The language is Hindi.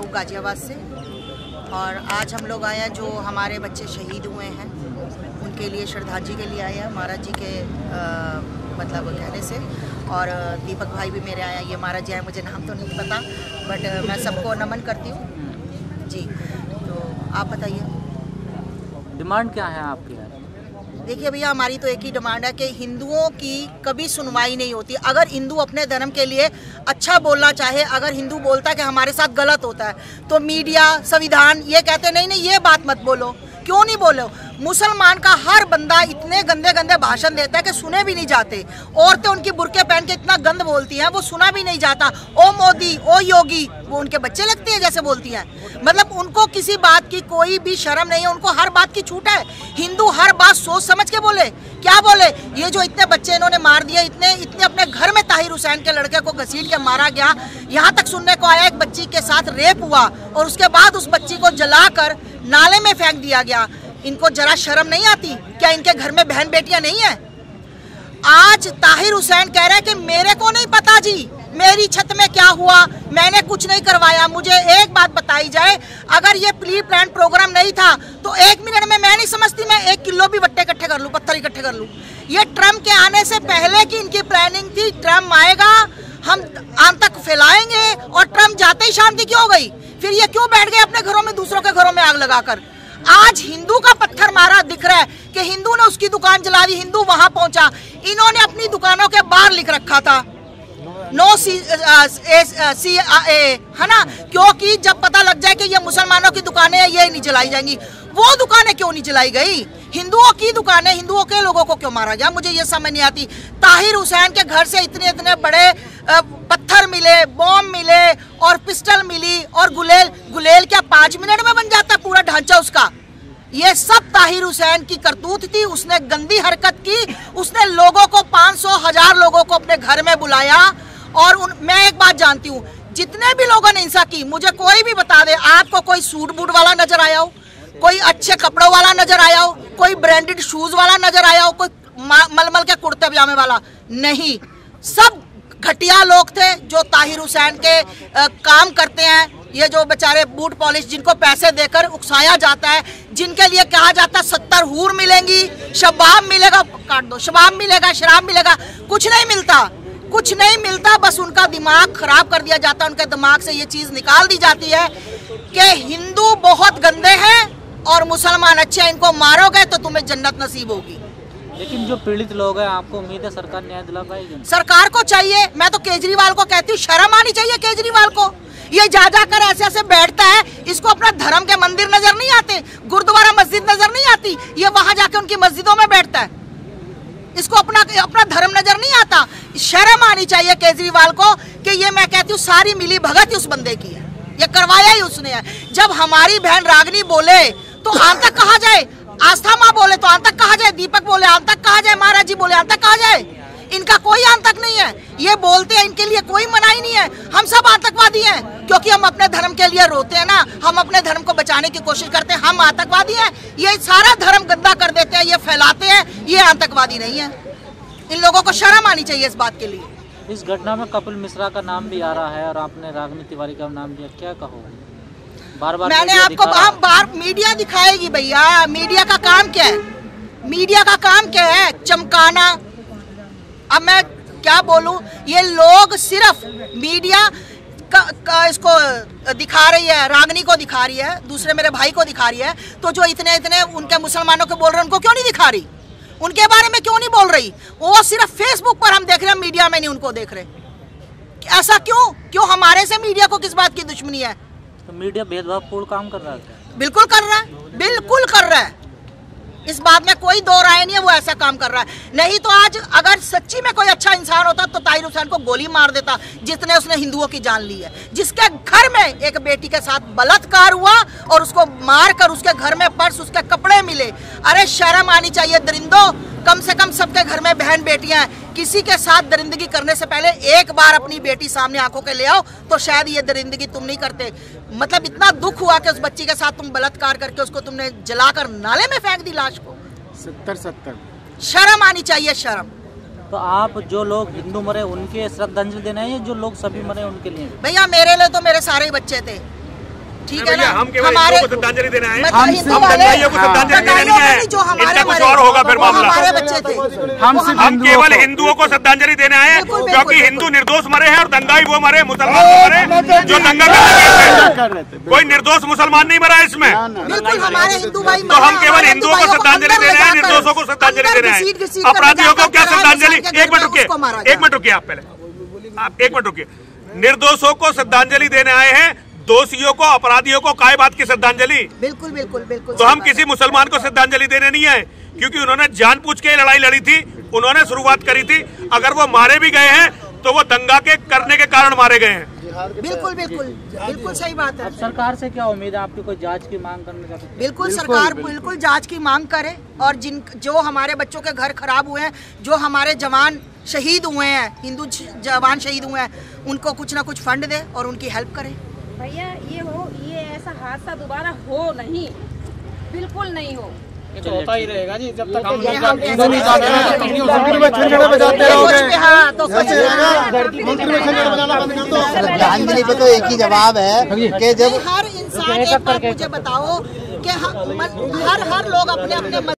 यूसुफ गाजियाबाद से। और आज हम लोग आए हैं जो हमारे बच्चे शहीद हुए हैं उनके लिए श्रद्धांजलि के लिए आए हैं महाराज जी के मतलब कहने से। और दीपक भाई भी मेरे आए हैं, ये महाराज जी आए, मुझे नाम तो नहीं पता बट मैं सबको नमन करती हूँ जी। तो आप बताइए डिमांड क्या है आपकी? देखिए भैया, हमारी तो एक ही डिमांड है कि हिंदुओं की कभी सुनवाई नहीं होती। अगर हिंदू अपने धर्म के लिए अच्छा बोलना चाहे, अगर हिंदू बोलता है कि हमारे साथ गलत होता है तो मीडिया संविधान ये कहते नहीं नहीं ये बात मत बोलो। क्यों नहीं बोलो? मुसलमान का हर बंदा इतने गंदे गंदे भाषण देता है कि सुने भी नहीं जाते। औरतें उनकी बुर्के पहन के इतना गंद बोलती हैं, वो सुना भी नहीं जाता। ओ मोदी, ओ योगी, वो उनके बच्चे लगते हैं जैसे बोलती हैं। मतलब उनको किसी बात की कोई भी शर्म नहीं है, उनको हर बात की छूट है। हिंदू हर बात सोच समझ के बोले, क्या बोले। ये जो इतने बच्चे इन्होंने मार दिए, इतने इतने अपने घर में ताहिर हुसैन के लड़के को घसीट के मारा गया। यहाँ तक सुनने को आया एक बच्ची के साथ रेप हुआ और उसके बाद उस बच्ची को जलाकर नाले में फेंक दिया गया। इनको जरा शर्म नहीं आती? क्या इनके घर में बहन बेटियां नहीं है? आज ताहिर हुसैन कह रहे हैं कि मेरे को नहीं पता जी, मेरी छत में क्या हुआ, मैंने कुछ नहीं करवाया। मुझे एक बात बताई जाए, अगर ये प्री प्लान प्रोग्राम नहीं था तो 1 मिनट में मैं नहीं समझती मैं 1 किलो भी बट्टे इकट्ठे कर लूं, पत्थर इकट्ठे कर लूं। ये ट्रम्प के आने से पहले की इनकी प्लानिंग थी। ट्रम्प आएगा, हम आतंक फैलाएंगे, और ट्रम्प जाते ही शांति क्यों हो गई? फिर ये क्यों बैठ गए अपने घरों में दूसरों के घरों में आग लगाकर? आज हिंदू का पत्थर मारा दिख रहा है कि हिंदू ने उसकी दुकान जला दी, हिंदू वहां पहुंचा। इन्होंने अपनी दुकानों के बाहर लिख रखा था नो CAA, है ना, क्योंकि जब पता लग जाए कि ये मुसलमानों की दुकानें हैं, ये नहीं जलाई जाएंगी। वो दुकानें क्यों नहीं जलाई गई? हिंदुओं की दुकानें, हिंदुओं के लोगों को क्यों मारा गया? मुझे ये समझ नहीं आती। ताहिर हुसैन के घर से इतने इतने बड़े पत्थर मिले, बॉम्ब मिले और पिस्टल मिली, और गुलेल क्या 5 मिनट में बन जाता पूरा ढांचा उसका? ये सब ताहिर हुसैन की करतूत थी। उसने गंदी हरकत की, उसने लोगों को 500,000 लोगों को अपने घर में बुलाया। और मैं एक बात जानती हूँ, जितने भी लोगों ने हिंसा की, मुझे कोई भी बता दे, आपको कोई सूट बूट वाला नजर आया हो, कोई अच्छे कपड़ों वाला नजर आया हो, कोई ब्रांडेड शूज वाला नजर आया हो, कोई मलमल के कुर्ते पजामे वाला? नहीं, सब घटिया लोग थे जो ताहिर हुसैन के काम करते हैं। ये जो बेचारे बूट पॉलिश, जिनको पैसे देकर उकसाया जाता है, जिनके लिए कहा जाता है 70 हूर मिलेंगी, शबाब मिलेगा, काट दो, शबाब मिलेगा, शराब मिलेगा, कुछ नहीं मिलता, कुछ नहीं मिलता। बस उनका दिमाग खराब कर दिया जाता है। उनके दिमाग से ये चीज निकाल दी जाती है कि हिंदू बहुत गंदे हैं और मुसलमान अच्छे हैं, इनको मारोगे तो तुम्हें जन्नत नसीब होगी। लेकिन जो पीड़ित लोग हैं, आपको उम्मीद है सरकार न्याय दिला पाएगी? सरकार को चाहिए। मैं तो केजरीवाल को कहती हूँ, शर्म आनी चाहिए केजरीवाल को। ये जा कर ऐसे ऐसे बैठता है, इसको अपना धर्म के मंदिर नजर नहीं आते, गुरुद्वारा मस्जिद नजर नहीं आती, ये वहां जाके उनकी मस्जिदों में बैठता है, इसको अपना धर्म नजर नहीं आता। शर्म आनी चाहिए केजरीवाल को कि ये, मैं कहती हूँ, सारी मिली भगत उस बंदे की है, ये करवाया ही उसने है। जब हमारी बहन रागनी बोले तो आतंक कहा जाए, आस्था माँ बोले तो आतंक कहा जाए, दीपक बोले आतंक कहा जाए, महाराज जी बोले आतंक कहा जाए। इनका कोई आतंक नहीं है, ये बोलते हैं, इनके लिए कोई मनाही नहीं है। हम सब आतंकवादी हैं क्योंकि हम अपने धर्म के लिए रोते हैं ना, हम अपने धर्म को बचाने की कोशिश करते हैं। हम आतंकवादी हैं? ये सारा धर्म गंदा कर देते हैं, ये फैलाते हैं, ये आतंकवादी नहीं है। इन लोगों को शर्म आनी चाहिए इस बात के लिए। इस घटना में कपिल मिश्रा का नाम भी आ रहा है और आपने रागनी तिवारी का नाम लिया, क्या कहो? बार-बार मैंने आपको बार मीडिया दिखाएगी भैया। मीडिया का काम क्या है? मीडिया का काम क्या है? चमकाना। अब मैं क्या बोलूं, ये लोग सिर्फ मीडिया का इसको दिखा रही है, रागनी को दिखा रही है, दूसरे मेरे भाई को दिखा रही है, तो जो इतने इतने उनके मुसलमानों को बोल रहे हैं उनको क्यों नहीं दिखा रही? उनके बारे में क्यों नहीं बोल रही? वो सिर्फ फेसबुक पर हम देख रहे हैं, मीडिया में नहीं उनको देख रहे। ऐसा क्यों? क्यों हमारे से मीडिया को किस बात की दुश्मनी है? तो मीडिया भेदभावपूर्ण काम कर रहा है? बिल्कुल कर रहा है, बिल्कुल कर रहा है, इस बात में कोई दो राय नहीं है। वो ऐसा काम कर रहा है। नहीं तो आज अगर सच्ची में कोई अच्छा इंसान होता तो ताहिर हुसैन को गोली मार देता, जितने उसने हिंदुओं की जान ली है। जिसके घर में एक बेटी के साथ बलात्कार हुआ और उसको मार कर उसके घर में पर्स, उसके कपड़े मिले। अरे शर्म आनी चाहिए दरिंदों। कम से कम सबके घर में बहन बेटियां हैं। किसी के साथ दरिंदगी करने से पहले एक बार अपनी बेटी सामने आंखों के ले आओ तो शायद ये दरिंदगी तुम नहीं करते। मतलब इतना दुख हुआ कि उस बच्ची के साथ तुम बलात्कार करके उसको तुमने जलाकर नाले में फेंक दी लाश को। 70 शर्म आनी चाहिए, शर्म। तो आप जो लोग हिंदू मरे उनके श्रद्धांजलि देना है, या जो लोग सभी मरे उनके लिए? भैया मेरे लिए तो मेरे सारे ही बच्चे थे, ठीक है ना, हम केवल हिंदुओं को श्रद्धांजलि देने आए, हम दंगाइयों को श्रद्धांजलि देने नहीं आए। जो हमारे कुछ और होगा फिर मामला। हमारे बच्चे थे, हम केवल हिंदुओं को श्रद्धांजलि देने आए हैं, क्योंकि हिंदू निर्दोष मरे हैं और दंगाई वो मरे, मुसलमान वो मरे जो दंगा कर रहे थे। कोई निर्दोष मुसलमान नहीं मरा इसमें। बिल्कुल हमारे हिंदू भाई। तो हम केवल हिंदुओं को श्रद्धांजलि देने आए, निर्दोषों को श्रद्धांजलि देने आए। अपराधियों को क्या श्रद्धांजलि? एक मिनट रुकिए, एक मिनट रुकिए, आप पहले आप एक मिनट रुकिए। निर्दोषों को श्रद्धांजलि देने आए हैं, दोषियों को, अपराधियों को काय बात की श्रद्धांजलि? बिल्कुल बिल्कुल बिल्कुल। तो हम किसी मुसलमान को श्रद्धांजलि देने नहीं आए, क्योंकि उन्होंने जानबूझ के लड़ाई लड़ी थी, उन्होंने शुरुआत करी थी। अगर वो मारे भी गए हैं तो वो दंगा के करने के कारण मारे गए हैं। बिल्कुल बिल्कुल बिल्कुल सही बात है। अब सरकार से क्या उम्मीद है? आपकी कोई जांच की मांग करना चाहते हैं? बिल्कुल सरकार बिल्कुल जांच की मांग करे, और जो हमारे बच्चों के घर खराब हुए हैं, जो हमारे जवान शहीद हुए हैं, हिंदू जवान शहीद हुए हैं, उनको कुछ ना कुछ फंड दे और उनकी हेल्प करे। भैया ये ऐसा हादसा दोबारा हो नहीं, बिल्कुल नहीं हो। ये तो होता ही रहेगा जी, जब तक हम श्रद्धांजलि पे तो एक ही जवाब है कि जब हर इंसान, एक बात मुझे बताओ कि हर लोग अपने अपने